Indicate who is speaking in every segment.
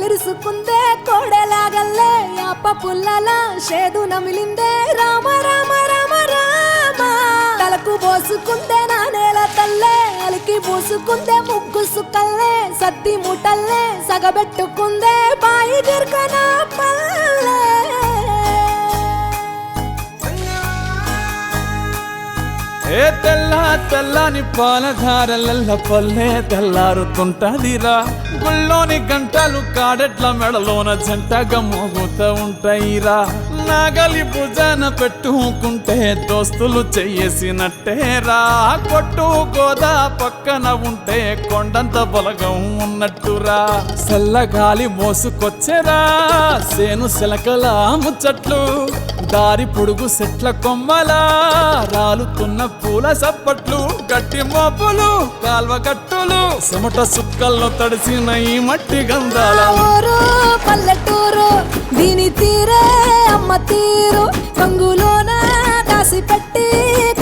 Speaker 1: ఇరుసుకుందే కోడెలాగల్లే యాప పుల్లల షేదు నమిలిందే రామ రామ రామ రామ తలకు పోసుకుందే నా నేల తల్లే అలికి పూసుకుందే ముగ్గు సుక్కల్లే సద్ది ముటల్లే సగబెట్టుకుందే బాయి గిర్కన పల్లె
Speaker 2: ఏ తెల్ల తెల్లని పాలధారలల్ల పల్లె తెల్లారుతుంటదిరా గుళ్ళోని గంటలు కాడెట్ల మెడలోన జంటగా మోగుతూ ఉంటాయిరా నాగలి భుజాన పెట్టుకుంటే దోస్తులు చెయ్యేసినట్టేరా కొట్టు గోదా పక్కన ఉంటే కొండంత బలగం ఉన్నట్టురా చల్లగాలి మోసుకొచ్చెరా సేను శిలకల ముచ్చట్లు దారి పొడుగు చెట్ల కొమ్మలా రాలుతున్న పూల సప్పట్లు గట్టి మోపులు కాల్వ గట్టులు చెమట సుక్కల్లో తడిసిన ఈ మట్టి గంధాల
Speaker 1: ఊరు పల్లెటూరు దీని తీరే అమ్మ తీరు కంగులోన దాసి పెట్టి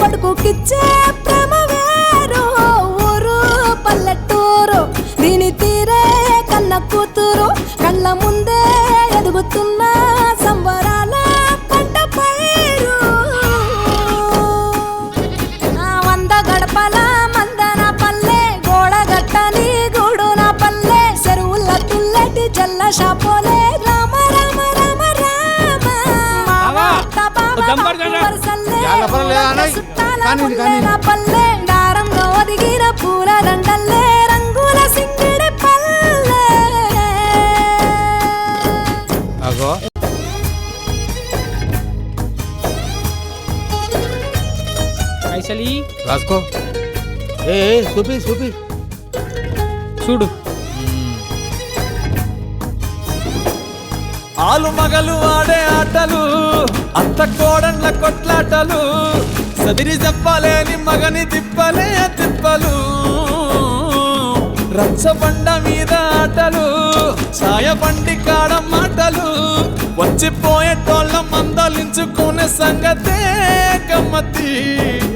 Speaker 1: కొడుకుకిచ్చే ప్రేమ వేరు ఊరు పల్లెటూరు దీని తీరే కన్న కూతురు కళ్ళ ముందే ఎదుగుతున్న సంబరాల పంట పైరు వంద గడపల మందన పల్లె గోడ గట్టని గూడు నా పల్లె చెరువుల తుల్లటి జల్ల షాపోలే రామ రామ రామ రామ నా పల్లె దారంలో ఒదిగిన పూల దండల్లే రంగుల సింగిడి పల్లె
Speaker 3: రాసుకో ఏ చూపి చూపి
Speaker 4: చూడు
Speaker 2: ఆలు మగలు ఆడే ఆటలు అత్త కోడళ్ళ కొట్లాటలు సదిరి చెప్పలేని మగని తిప్పలే తిప్పలు రచ్చబండ మీద ఆటలు ఛాయ బండి కాడ మాటలు వచ్చిపోయేటోళ్ళ మందలించుకునే సంగతే గమ్మతి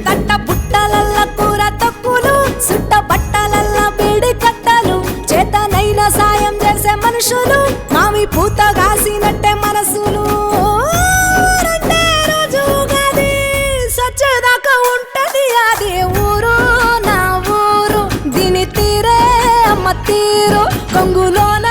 Speaker 1: కట్ట పుట్టలల్ల కూర తక్కులు సుట్ట బట్టలల్ల బీడి కట్టలు చేతనైన సాయం చేసే మనుషులు మావి పూత కాసినట్టే మనసులు రెండే రోజు గది సచ్చేదాకా ఉంటది అది ఊరు నా ఊరు దీని తీరే అమ్మ తీరు కొంగులోన